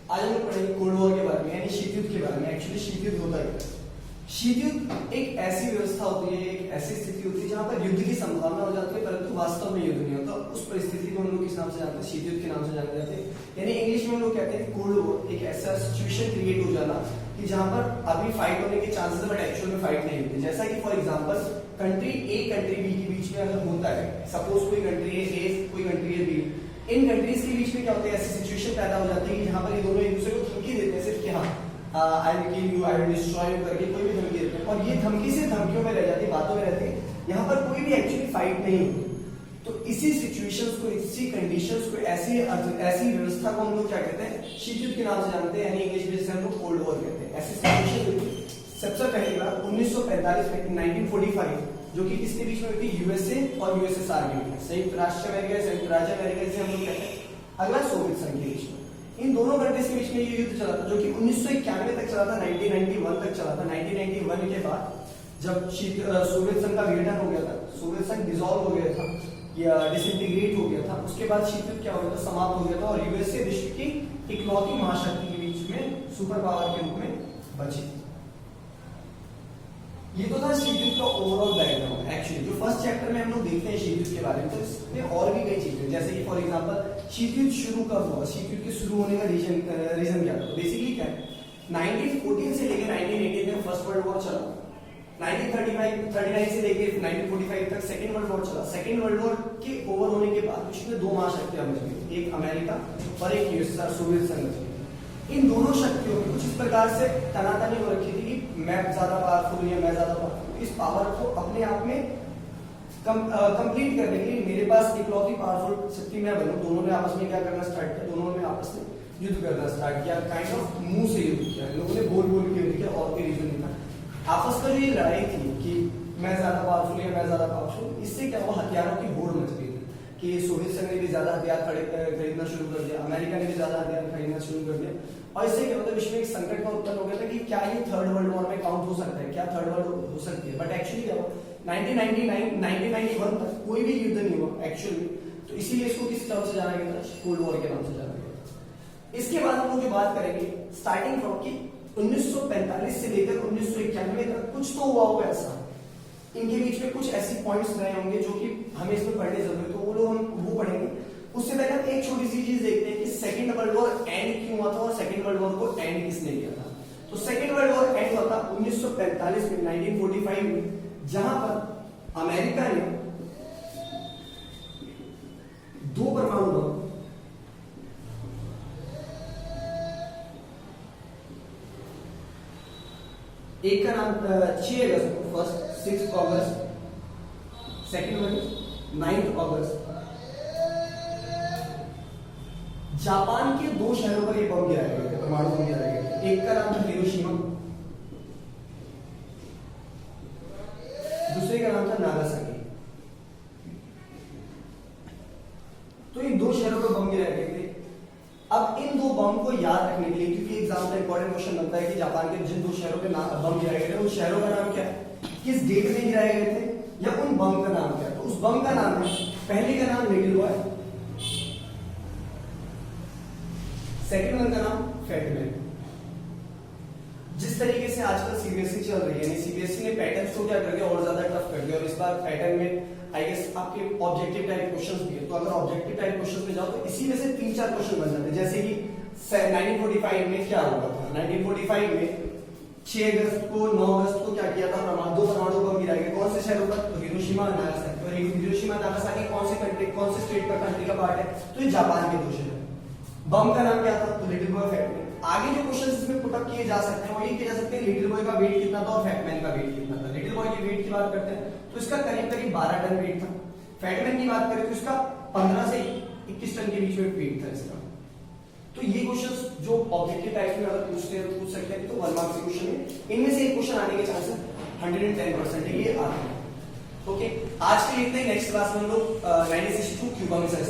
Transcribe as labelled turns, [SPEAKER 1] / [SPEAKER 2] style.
[SPEAKER 1] आज हम लोग पढ़ेंगे कोल्ड वॉर के बारे में, यानी शीत युद्ध के बारे में। एक्चुअली शीत युद्ध होता है, शीत युद्ध एक ऐसी व्यवस्था होती है, एक ऐसी स्थिति होती है जहां पर युद्ध की संभावना हो जाती है परंतु वास्तव में युद्ध नहीं होता। उस परिस्थिति को हम लोग किस नाम से जानते हैं? शीत युद्ध के नाम से जाने जाते हैं। यानी इंग्लिश में हम लोग कहते हैं कोल्ड वॉर, एक ऐसा सिचुएशन क्रिएट हो जाना कि जहां पर अभी फाइट होने के चांसेस है बट एक्चुअल में फाइट नहीं होती। जैसा कि for example country A country B के बीच में अगर होता है, सपोज कोई कंट्री ए कोई कंट्री है बी, इन कंट्रीज के बीच में क्या होता है, ऐसी सिचुएशन पैदा हो जाती है कि जहां पर ये दोनों एक दूसरे को धमकी देते हैं सिर्फ कि हाँ I will kill you, I will destroy you करके कोई भी धमकी देते हैं, और ये धमकी से धमकियों में रह जाती है, बातों में रहती है, यहाँ पर कोई भी एक्चुअली फाइट नहीं होती। तो इसी सिचुएशंस को, इसी कंडीशंस को, ऐसी व्यवस्था को हम लोग क्या कहते हैं? शीत युद्ध के नाम से जानते हैं, यानी इंग्लिश में जिसे हम लोग कोल्ड वॉर कहते हैं। ऐसी सिचुएशन सबसे पहली बार 1945 में 1945 जो कि किसके बीच में हुई थी? यूएसए और यूएसएसआर के बीच में, संयुक्त राष्ट्र अमेरिका, संयुक्त राज्य अमेरिका जिसे हम लोग कहते हैं, अगला सोवियत संघ के बीच में। इन दोनों कंट्रीज के बीच में ये युद्ध चला था जो कि 1991 तक चला था, 1991 तक चला था। 1991 के बाद जब सोवियत संघ का विघटन हो गया था, सोवियत संघ डिसॉल्व हो गया था या डिसइंटीग्रेट हो गया था, उसके बाद शीत युद्ध क्या हो गया था? समाप्त हो गया था और यूएसए विश्व की इकलौती महाशक्ति के बीच में सुपर पावर के रूप में बची। ये तो था शीत युद्ध का ओवरऑल बैकग्राउंड। एक्चुअली जो फर्स्ट चैप्टर में हम लोग देखते हैं शीत युद्ध के बारे में, तो इसमें और भी कई चीजें, जैसे कि फॉर एग्जांपल शीत युद्ध शुरू कब हुआ, शीत युद्ध के शुरू होने का रीजन क्या था? बेसिकली क्या है, 1914 से लेकर 1918 में फर्स्ट वर्ल्ड वॉर चला, 1939 से लेकर 1945 तक सेकेंड वर्ल्ड वॉर चला। सेकेंड वर्ल्ड वॉर के ओवर होने के बाद विश्व में दो महाशक्तियां बच गई, एक अमेरिका और एक यूएसएसआर, सोवियत संघ। इन दोनों शक्तियों में कुछ इस प्रकार से तनातनी हो रखी थी कि मैं ज्यादा पावरफुल या मैं ज्यादा पावरफुल। इस पावर को अपने आप में कंप्लीट करने के लिए मेरे पास इकलौती पावरफुल शक्ति मैं बनूं। दोनों ने आपस में क्या करना स्टार्ट किया? दोनों ने आपस में युद्ध करना स्टार्ट किया, काइंड ऑफ मुंह से युद्ध किया। लोगों ने बोल बोल के युद्ध किया और कोई रीजन नहीं था। आपस में जो ये लड़ाई थी कि मैं ज्यादा पावरफुल या मैं ज्यादा पावरफुल, इससे क्या हुआ? हथियारों की होड़ मच गई कि सोवियत संघ ने भी ज्यादा हथियार खरीदना शुरू कर दिया, अमेरिका ने भी ज्यादा हथियार खरीदना शुरू कर दिया, और इससे क्या होता है? विश्व में एक संकट का उत्पन्न हो गया था कि क्या ये थर्ड वर्ल्ड वॉर में काउंट हो सकता है, क्या थर्ड वर्ल्ड हो सकती है? बट एक्चुअली क्या हुआ, 1991 तक कोई भी युद्ध नहीं हुआ एक्चुअली। तो इसीलिए इसको किस नाम से जाना गया था? कोल्ड वॉर के नाम से जाना गया था। इसके बाद हम लोग जो बात करेंगे स्टार्टिंग फ्रॉम की 1945 से लेकर 1991 तक कुछ तो हुआ होगा ऐसा, इनके बीच में कुछ ऐसी पॉइंट्स रहे होंगे जो कि हमें इसमें पढ़ने जरूरत है, तो वो लोग हम वो पढ़ेंगे। उससे पहले हम एक छोटी सी चीज देखते हैं कि सेकेंड वर्ल्ड वॉर एंड क्यों हुआ था और सेकेंड वर्ल्ड वॉर को एंड किसने किया था। तो सेकेंड वर्ल्ड वॉर एंड हुआ था 1945 में, 1945 में, जहां पर अमेरिका ने दो परमाणु बम, एक का नाम 6 अगस्त को, फर्स्ट 6 अगस्त, सेकेंड वन 9 अगस्त, जापान के दो शहरों पर ये बम गिराए गए थे, परमाणु बम गिराए गए थे। एक का नाम था हिरोशिमा, दूसरे का नाम था नागासाकी। तो इन दो शहरों पर बम गिराए गए थे। अब इन दो बम को याद रखने के लिए, क्योंकि एग्जाम में इंपॉर्टेंट क्वेश्चन बनता है कि जापान के जिन दो शहरों पे बम गिराए गए थे उन शहरों का नाम क्या है, किस डेट में गिराए गए थे, या उन बम का नाम क्या है? तो उस बम का नाम है, पहले का नाम लिटिल बॉय, सेकंड वन का नाम फैट मैन। जिस तरीके से आजकल सीबीएसई चल रही है, यानी सीबीएसई ने पैटर्न्स को क्या कर दिया और ज्यादा टफ कर दिया, और इस बार पैटर्न में आई गेस आपके ऑब्जेक्टिव टाइप क्वेश्चंस भी है। तो अगर ऑब्जेक्टिव टाइप क्वेश्चंस में जाओ तो इसी में से 3-4 क्वेश्चन बन जाते हैं। जैसे कि 1945 में क्या हुआ था? 1945 में 6 अगस्त को 9 अगस्त को क्या किया था? दो परमाणु बम गिराए गए। कौन से शहरों पर? तो हिरोशिमा और नागासाकी। और हिरोशिमा नागासाकी कौन से कंट्री, कौन से स्टेट का, कंट्री का पार्ट है? तो ये जापान के दो शहर। बम का नाम क्या था? तो लिटिल बॉय, फैट मैन। आगे जो क्वेश्चन इसमें पुट अप किए जा सकते हैं वो ये किए जा सकते हैं लिटिल बॉय का वेट कितना था और फैटमैन का वेट कितना था। लिटिल बॉय के वेट की बात करते हैं तो इसका करीब करीब 12 टन वेट था। फैटमैन की बात करें तो इसका 15 से 21 टन के बीच में वेट था इसका। तो ये क्वेश्चंस जो ऑब्जेक्टिव टाइप में अगर पूछते हैं तो पूछ सकते हैं, तो 1 मार्क्स के क्वेश्चन में इनमें से एक क्वेश्चन आने के चांसेस 110% है, ये आते हैं। ओके, आज के लिए इतना ही। नेक्स्ट क्लास में हम लोग 1962 क्यूबा मिसाइल